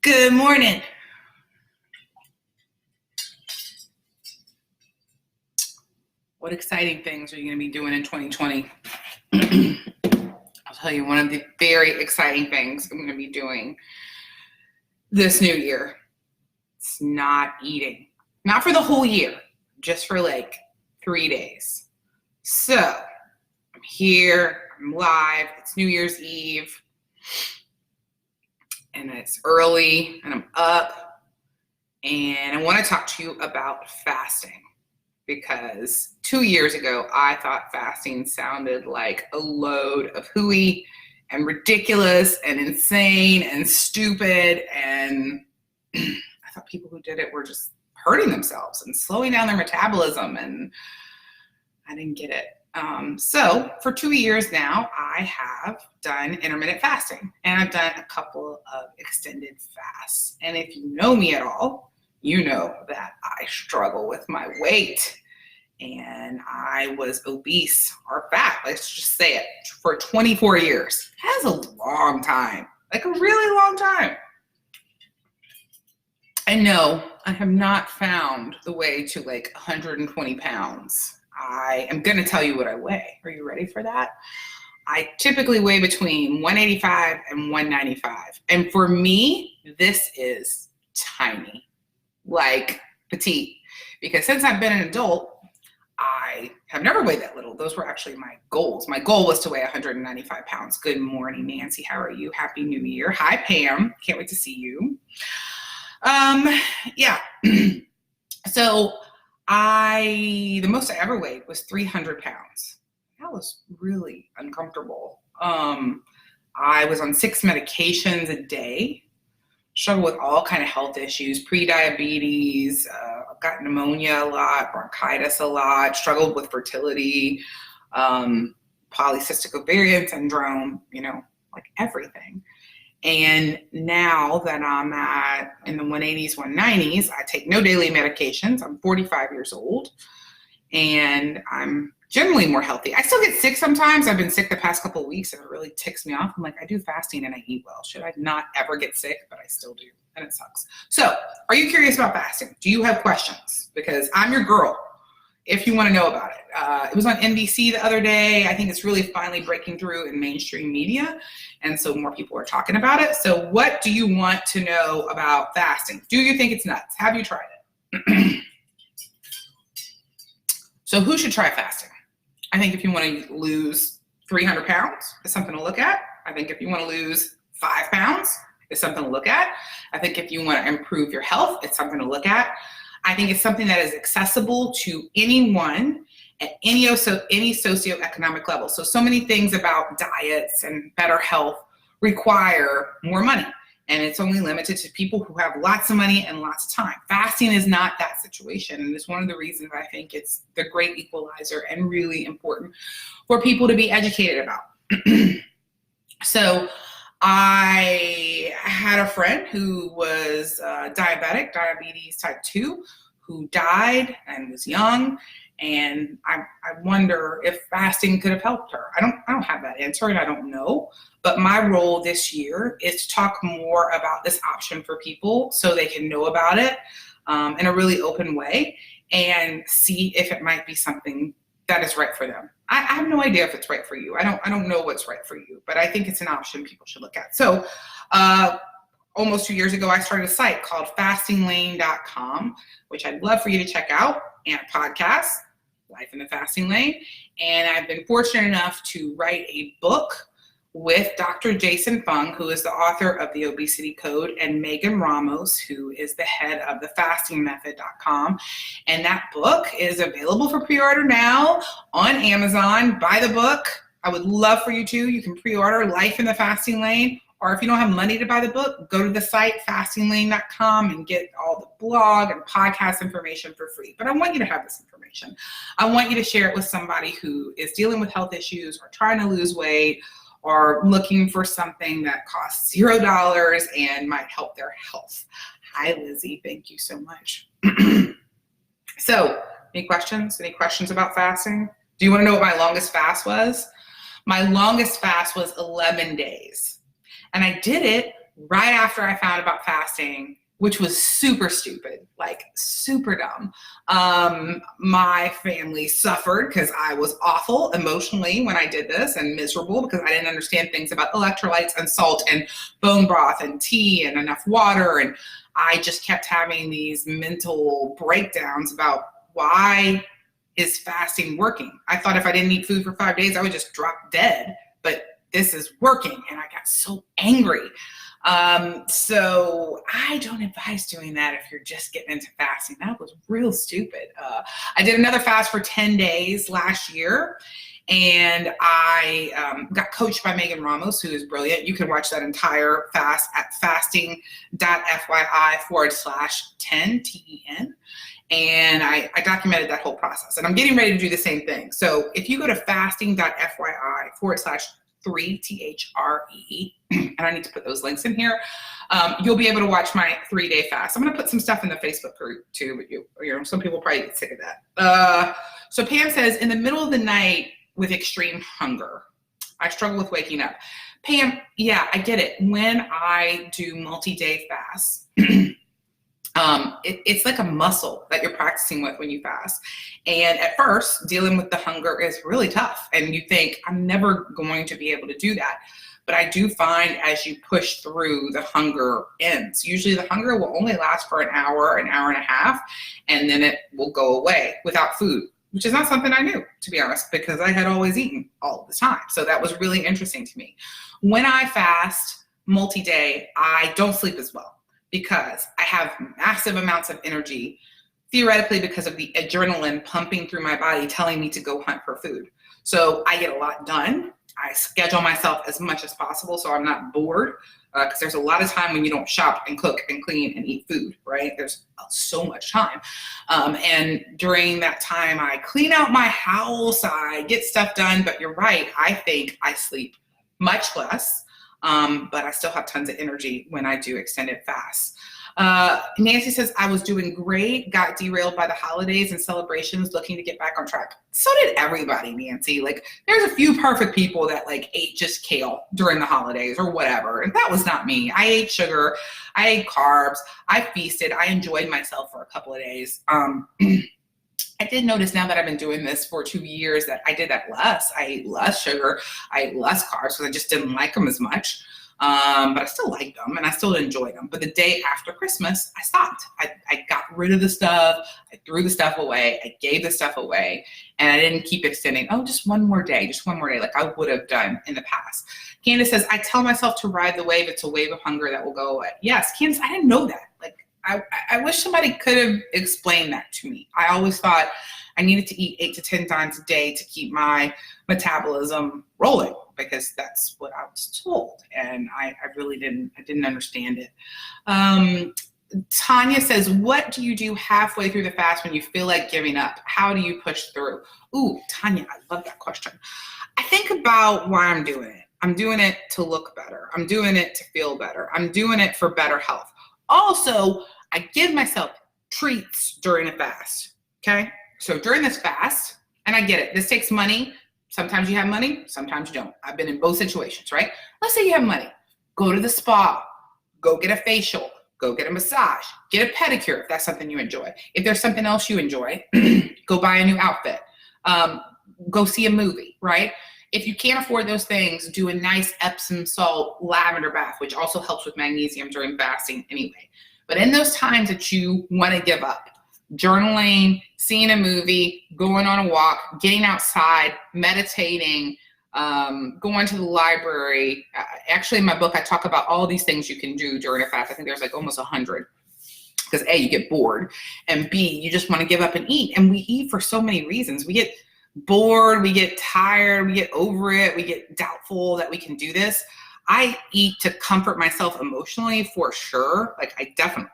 Good morning. What exciting things are you going to be doing in 2020? I'll tell you one of the very exciting things I'm going to be doing this new year. It's not eating. Not for the whole year, just for like 3 days. So I'm here, I'm live, it's New Year's Eve, and it's early, and I'm up, and I want to talk to you about fasting. Because 2 years ago, I thought fasting sounded like a load of hooey and ridiculous and insane and stupid. And I thought people who did it were just hurting themselves and slowing down their metabolism. And I didn't get it. So for 2 years now, I have done intermittent fasting. And I've done a couple of extended fasts. And if you know me at all, you know that I struggle with my weight. And I was obese or fat, let's just say it, for 24 years. That's a long time, like a really long time. I know I have not found the way to like 120 pounds. I am going to tell you what I weigh. Are you ready for that? I typically weigh between 185 and 195. And for me, this is tiny, like petite. Because since I've been an adult, I have never weighed that little. Those were actually my goals. My goal was to weigh 195 pounds. Good morning, Nancy. How are you? Happy New Year. Hi, Pam. Can't wait to see you. Yeah. So the most I ever weighed was 300 pounds. That was really uncomfortable. I was on 6 medications a day. Struggled with all kind of health issues, pre-diabetes, got pneumonia a lot, bronchitis a lot, struggled with fertility, polycystic ovarian syndrome, like everything. And now that I'm in the 180s, 190s, I take no daily medications. I'm 45 years old and I'm generally more healthy. I still get sick sometimes. I've been sick the past couple of weeks and it really ticks me off. I'm like, I do fasting and I eat well. Should I not ever get sick? But I still do, and it sucks. So are you curious about fasting? Do you have questions? Because I'm your girl if you want to know about it. It was on NBC the other day. I think it's really finally breaking through in mainstream media. And so more people are talking about it. So what do you want to know about fasting? Do you think it's nuts? Have you tried it? So who should try fasting? I think if you want to lose 300 pounds, it's something to look at. I think if you want to lose 5 pounds, it's something to look at. I think if you want to improve your health, it's something to look at. I think it's something that is accessible to anyone at any socioeconomic level. So many things about diets and better health require more money. And it's only limited to people who have lots of money and lots of time. Fasting is not that situation. And it's one of the reasons I think it's the great equalizer and really important for people to be educated about. So I had a friend who was diabetic, diabetes type 2, who died and was young. And I wonder if fasting could have helped her. I don't have that answer and I don't know. But my role this year is to talk more about this option for people so they can know about it in a really open way and see if it might be something that is right for them. I have no idea if it's right for you. I don't know what's right for you, but I think it's an option people should look at. So almost 2 years ago, I started a site called fastinglane.com, which I'd love for you to check out, and a podcast, Life in the Fasting Lane. And I've been fortunate enough to write a book with Dr. Jason Fung, who is the author of The Obesity Code, and Megan Ramos, who is the head of the fastingmethod.com. And that book is available for pre-order now on Amazon. Buy the book. I would love for you to. You can pre-order Life in the Fasting Lane. Or if you don't have money to buy the book, go to the site, fastinglane.com, and get all the blog and podcast information for free. But I want you to have this information. I want you to share it with somebody who is dealing with health issues or trying to lose weight or looking for something that costs $0 and might help their health. Hi, Lizzie. Thank you so much. So, any questions? Any questions about fasting? Do you want to know what my longest fast was? My longest fast was 11 days. And I did it right after I found about fasting, which was super stupid, like super dumb. My family suffered because I was awful emotionally when I did this, and miserable because I didn't understand things about electrolytes and salt and bone broth and tea and enough water. And I just kept having these mental breakdowns about why is fasting working. I thought if I didn't eat food for 5 days, I would just drop dead, but this is working. And I got so angry. So I don't advise doing that if you're just getting into fasting. That was real stupid. I did another fast for 10 days last year, and I got coached by Megan Ramos, who is brilliant. You can watch that entire fast at fasting.fyi/10, TEN. And I documented that whole process, and I'm getting ready to do the same thing. So if you go to fasting.fyi/3, THREE, and I need to put those links in here, you'll be able to watch my 3-day fast. I'm going to put some stuff in the Facebook group too, but you know, some people probably get sick of that. So Pam says, in the middle of the night with extreme hunger, I struggle with waking up. Pam, yeah, I get it. When I do multi-day fasts, it's like a muscle that you're practicing with when you fast. And at first, dealing with the hunger is really tough. And you think, I'm never going to be able to do that. But I do find as you push through, the hunger ends. Usually the hunger will only last for an hour and a half, and then it will go away without food, which is not something I knew, to be honest, because I had always eaten all the time. So that was really interesting to me. When I fast multi-day, I don't sleep as well, because I have massive amounts of energy, theoretically because of the adrenaline pumping through my body telling me to go hunt for food. So I get a lot done. I schedule myself as much as possible so I'm not bored, because there's a lot of time when you don't shop and cook and clean and eat food, right? There's so much time. And during that time, I clean out my house, I get stuff done, but you're right, I think I sleep much less. But I still have tons of energy when I do extended fasts. Nancy says, I was doing great, got derailed by the holidays and celebrations, looking to get back on track. So did everybody, Nancy. Like, there's a few perfect people that like ate just kale during the holidays or whatever. And that was not me. I ate sugar, I ate carbs, I feasted, I enjoyed myself for a couple of days. I did notice now that I've been doing this for 2 years that I did that less. I ate less sugar, I ate less carbs because I just didn't like them as much. But I still liked them and I still enjoyed them. But the day after Christmas, I stopped. I got rid of the stuff. I threw the stuff away. I gave the stuff away. And I didn't keep extending, just one more day, like I would have done in the past. Candace says, I tell myself to ride the wave. It's a wave of hunger that will go away. Yes, Candace, I didn't know that. Like, I wish somebody could have explained that to me. I always thought I needed to eat 8 to 10 times a day to keep my metabolism rolling, because that's what I was told. And I really didn't understand it. Tanya says, what do you do halfway through the fast when you feel like giving up? How do you push through? Ooh, Tanya, I love that question. I think about why I'm doing it. I'm doing it to look better. I'm doing it to feel better. I'm doing it for better health. Also, I give myself treats during a fast, okay? So during this fast, and I get it, this takes money. Sometimes you have money, sometimes you don't. I've been in both situations, right? Let's say you have money. Go to the spa, go get a facial, go get a massage, get a pedicure if that's something you enjoy. If there's something else you enjoy, go buy a new outfit, go see a movie, right? If you can't afford those things, do a nice Epsom salt lavender bath, which also helps with magnesium during fasting anyway. But in those times that you want to give up, journaling, seeing a movie, going on a walk, getting outside, meditating, going to the library. Actually, in my book, I talk about all these things you can do during a fast. I think there's like almost 100. Because A, you get bored, and B, you just want to give up and eat. And we eat for so many reasons. We get bored, we get tired, we get over it, we get doubtful that we can do this. I eat to comfort myself emotionally for sure. Like, I definitely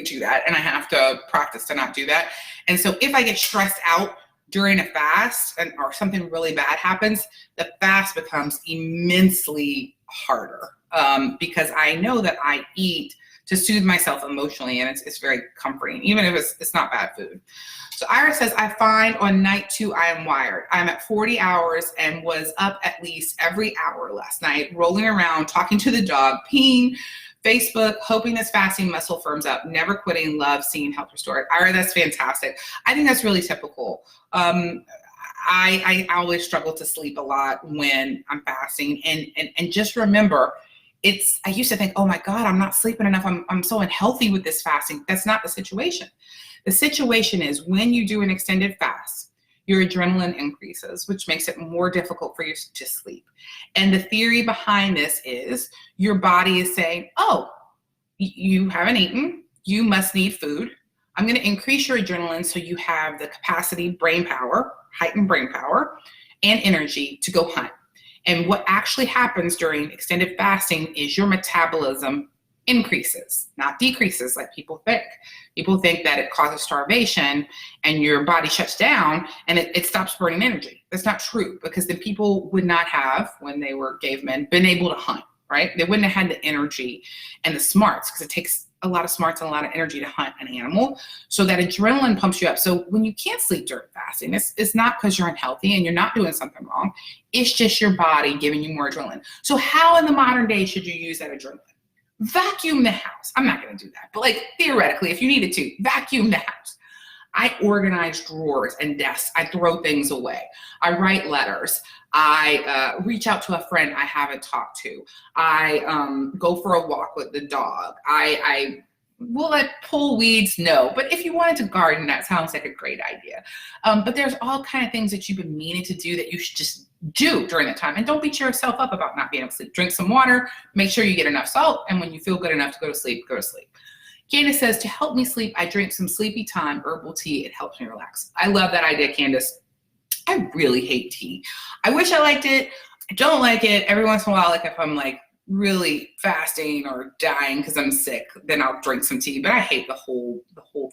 do that, and I have to practice to not do that. And so if I get stressed out during a fast or something really bad happens, the fast becomes immensely harder, because I know that I eat to soothe myself emotionally, and it's very comforting, even if it's not bad food. So Iris says, I find on night 2, I am wired. I'm at 40 hours and was up at least every hour last night, rolling around, talking to the dog, peeing, Facebook, hoping this fasting muscle firms up, never quitting, love seeing health restored. Ira, that's fantastic. I think that's really typical. I always struggle to sleep a lot when I'm fasting. And just remember, I used to think, oh my God, I'm not sleeping enough. I'm so unhealthy with this fasting. That's not the situation. The situation is when you do an extended fast, your adrenaline increases, which makes it more difficult for you to sleep. And the theory behind this is your body is saying, oh, you haven't eaten, you must need food. I'm going to increase your adrenaline so you have the capacity, brain power, heightened brain power, and energy to go hunt. And what actually happens during extended fasting is your metabolism increases, not decreases like people think. People think that it causes starvation and your body shuts down and it stops burning energy. That's not true, because then people would not have, when they were cavemen, been able to hunt, right? They wouldn't have had the energy and the smarts, because it takes a lot of smarts and a lot of energy to hunt an animal. So that adrenaline pumps you up. So when you can't sleep during fasting, it's not because you're unhealthy and you're not doing something wrong. It's just your body giving you more adrenaline. So how in the modern day should you use that adrenaline? Vacuum the house. I'm not going to do that, but like theoretically, if you needed to, vacuum the house. I organize drawers and desks. I throw things away. I write letters. I reach out to a friend I haven't talked to. I go for a walk with the dog. Will I pull weeds? No. But if you wanted to garden, that sounds like a great idea. But there's all kind of things that you've been meaning to do that you should just do during that time. And don't beat yourself up about not being able to sleep. Drink some water. Make sure you get enough salt. And when you feel good enough to go to sleep, go to sleep. Candace says, to help me sleep, I drink some sleepy time herbal tea. It helps me relax. I love that idea, Candace. I really hate tea. I wish I liked it. I don't like it. Every once in a while, like if I'm like really fasting or dying because I'm sick, then I'll drink some tea. But I hate the whole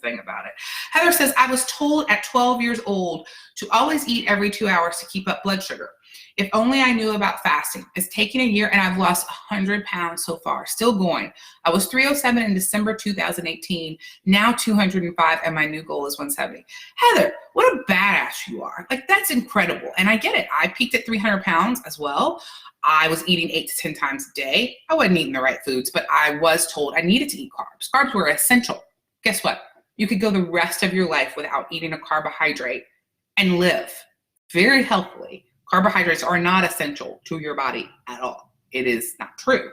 thing about it. Heather says, I was told at 12 years old to always eat every 2 hours to keep up blood sugar. If only I knew about fasting. It's taken a year and I've lost 100 pounds so far. Still going. I was 307 in December 2018, now 205, and my new goal is 170. Heather, what a badass you are. Like, that's incredible. And I get it. I peaked at 300 pounds as well. I was eating 8 to 10 times a day. I wasn't eating the right foods, but I was told I needed to eat carbs. Carbs were essential. Guess what? You could go the rest of your life without eating a carbohydrate and live very healthily. Carbohydrates are not essential to your body at all. It is not true.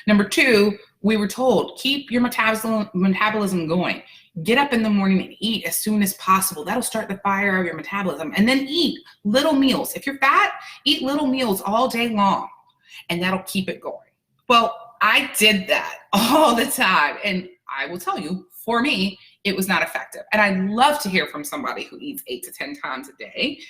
Number 2, we were told, keep your metabolism going. Get up in the morning and eat as soon as possible. That'll start the fire of your metabolism. And then eat little meals. If you're fat, eat little meals all day long, and that'll keep it going. Well, I did that all the time. And I will tell you, for me, it was not effective. And I'd love to hear from somebody who eats 8 to 10 times a day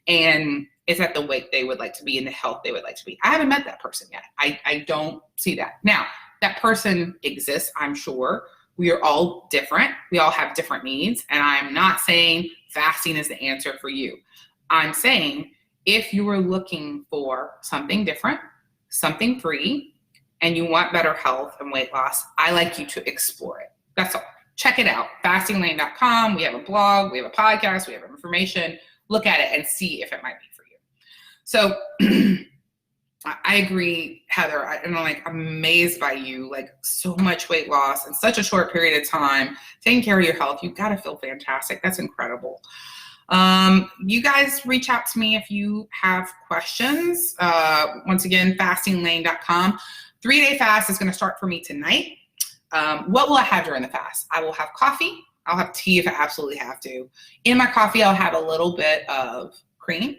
and is at the weight they would like to be and the health they would like to be. I haven't met that person yet. I don't see that. Now, that person exists, I'm sure. We are all different. We all have different needs. And I'm not saying fasting is the answer for you. I'm saying if you are looking for something different, something free, and you want better health and weight loss, I like you to explore it. That's all. Check it out. fastinglane.com. We have a blog. We have a podcast. We have information. Look at it and see if it might be for you. So I agree, Heather. I'm like amazed by you, like so much weight loss in such a short period of time, taking care of your health. You've got to feel fantastic. That's incredible. You guys reach out to me if you have questions. Once again, fastinglane.com. 3-day fast is going to start for me tonight. What will I have during the fast? I will have coffee. I'll have tea if I absolutely have to. In my coffee, I'll have a little bit of cream.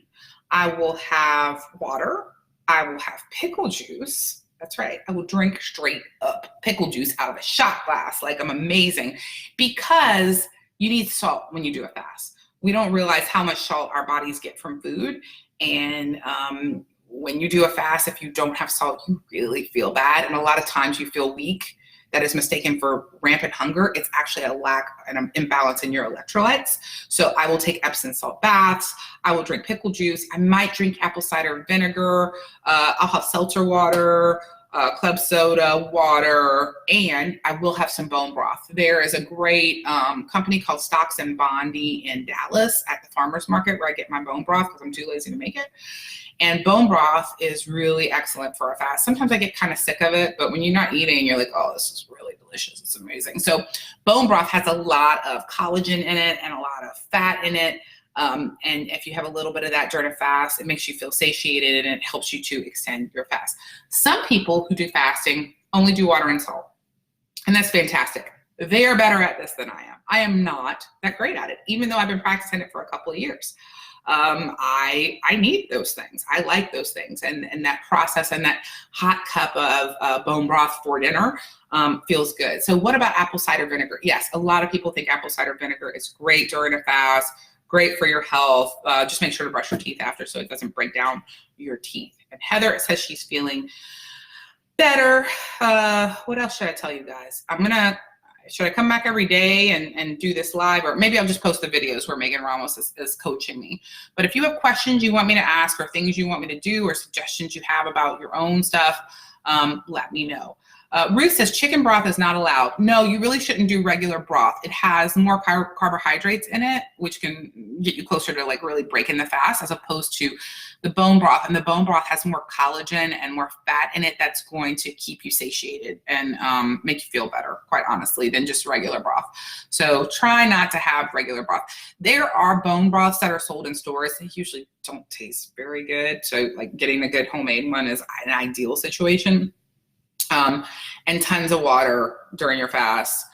I will have water. I will have pickle juice. That's right. I will drink straight up pickle juice out of a shot glass. Like, I'm amazing, because you need salt when you do a fast. We don't realize how much salt our bodies get from food. And when you do a fast, if you don't have salt, you really feel bad. And a lot of times you feel weak. That is mistaken for rampant hunger. It's actually a lack and an imbalance in your electrolytes. So I will take Epsom salt baths. I will drink pickle juice. I might drink apple cider vinegar. I'll have seltzer water, club soda, water, and I will have some bone broth. There is a great company called Stocks and Bondy in Dallas at the farmer's market where I get my bone broth because I'm too lazy to make it. And bone broth is really excellent for a fast. Sometimes I get kind of sick of it, but when you're not eating, you're like, oh, this is really delicious. It's amazing. So bone broth has a lot of collagen in it and a lot of fat in it. And if you have a little bit of that during a fast, it makes you feel satiated and it helps you to extend your fast. Some people who do fasting only do water and salt, and that's fantastic. They are better at this than I am. I am not that great at it, even though I've been practicing it for a couple of years. I need those things. I like those things. And that process and that hot cup of bone broth for dinner feels good. So what about apple cider vinegar? Yes, a lot of people think apple cider vinegar is great during a fast, great for your health. Just make sure to brush your teeth after so it doesn't break down your teeth. And Heather, it says she's feeling better. What else should I tell you guys? Should I come back every day and do this live? Or maybe I'll just post the videos where Megan Ramos is coaching me. But if you have questions you want me to ask or things you want me to do or suggestions you have about your own stuff, let me know. Ruth says chicken broth is not allowed. No, you really shouldn't do regular broth. It has more carbohydrates in it, which can get you closer to like really breaking the fast as opposed to the bone broth. And the bone broth has more collagen and more fat in it that's going to keep you satiated and make you feel better, quite honestly, than just regular broth. So try not to have regular broth. There are bone broths that are sold in stores. They usually don't taste very good. So like getting a good homemade one is an ideal situation. And tons of water during your fast.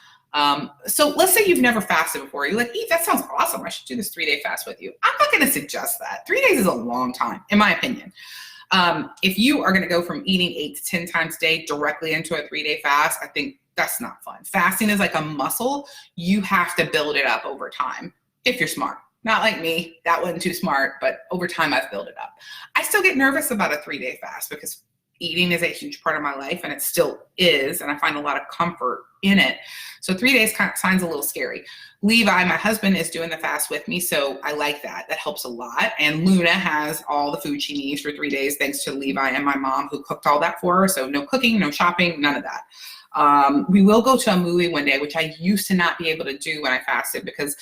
So let's say you've never fasted before. You're like, that sounds awesome. I should do this 3-day fast with you. I'm not going to suggest that. 3 days is a long time, in my opinion. If you are going to go from eating 8 to 10 times a day directly into a 3-day fast, I think that's not fun. Fasting is like a muscle. You have to build it up over time if you're smart. Not like me. That wasn't too smart, but over time I've built it up. I still get nervous about a 3-day fast because eating is a huge part of my life, and it still is, and I find a lot of comfort in it. So 3 days kind of sounds a little scary. Levi, my husband, is doing the fast with me, so I like that. That helps a lot. And Luna has all the food she needs for 3 days, thanks to Levi and my mom, who cooked all that for her. So no cooking, no shopping, none of that. We will go to a movie one day, which I used to not be able to do when I fasted because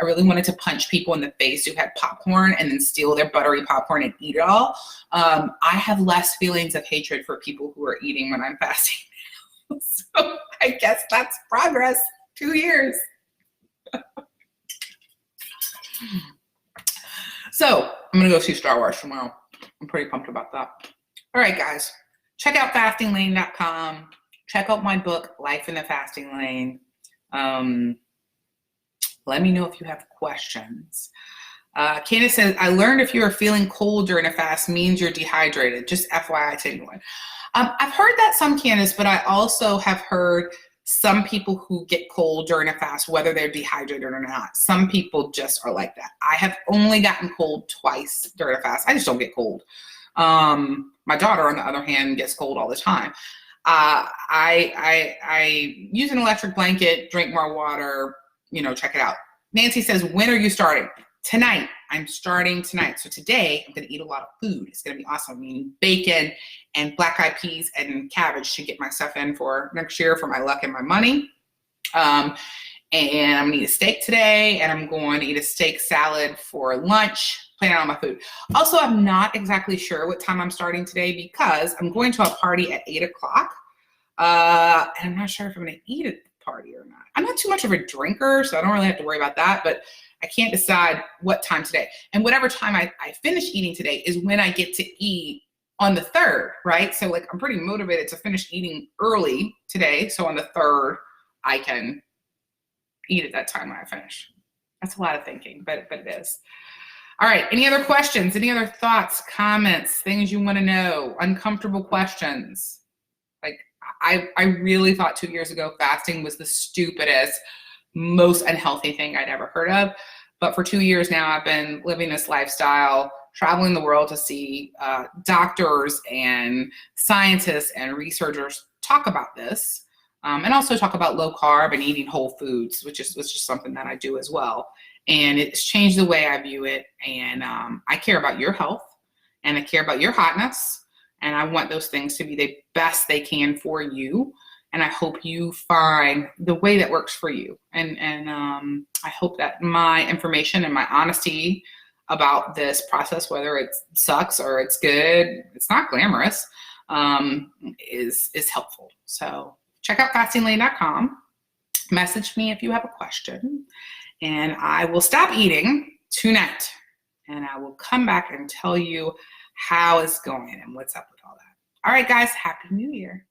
I really wanted to punch people in the face who had popcorn and then steal their buttery popcorn and eat it all. I have less feelings of hatred for people who are eating when I'm fasting now. So I guess that's progress. 2 years. So I'm going to go see Star Wars tomorrow. I'm pretty pumped about that. All right, guys. Check out fastinglane.com. Check out my book, Life in the Fasting Lane. Let me know if you have questions. Candace says, I learned if you are feeling cold during a fast means you're dehydrated. Just FYI to anyone. I've heard that some, Candace, but I also have heard some people who get cold during a fast, whether they're dehydrated or not. Some people just are like that. I have only gotten cold twice during a fast. I just don't get cold. My daughter, on the other hand, gets cold all the time. I use an electric blanket, drink more water, check it out. Nancy says, when are you starting? Tonight. I'm starting tonight. So today I'm going to eat a lot of food. It's going to be awesome. I'm eating bacon and black-eyed peas and cabbage to get my stuff in for next year for my luck and my money. And I'm going to eat a steak today, and I'm going to eat a steak salad for lunch, planning on my food. Also, I'm not exactly sure what time I'm starting today because I'm going to a party at 8 o'clock. And I'm not sure if I'm going to eat at the party or not. I'm not too much of a drinker, so I don't really have to worry about that, but I can't decide what time today. And whatever time I finish eating today is when I get to eat on the 3rd, right? So like I'm pretty motivated to finish eating early today. So on the 3rd, I can eat at that time when I finish. That's a lot of thinking, but it is. All right. Any other questions? Any other thoughts, comments, things you want to know? Uncomfortable questions? Like I really thought 2 years ago fasting was the stupidest, most unhealthy thing I'd ever heard of. But for 2 years now, I've been living this lifestyle, traveling the world to see doctors and scientists and researchers talk about this, and also talk about low carb and eating whole foods, which is just something that I do as well. And it's changed the way I view it. And I care about your health, and I care about your hotness, and I want those things to be the best they can for you. And I hope you find the way that works for you. And I hope that my information and my honesty about this process, whether it sucks or it's good, it's not glamorous, is helpful. So check out fastinglane.com. Message me if you have a question, and I will stop eating tonight, and I will come back and tell you how it's going and what's up with all that. All right, guys, Happy New Year.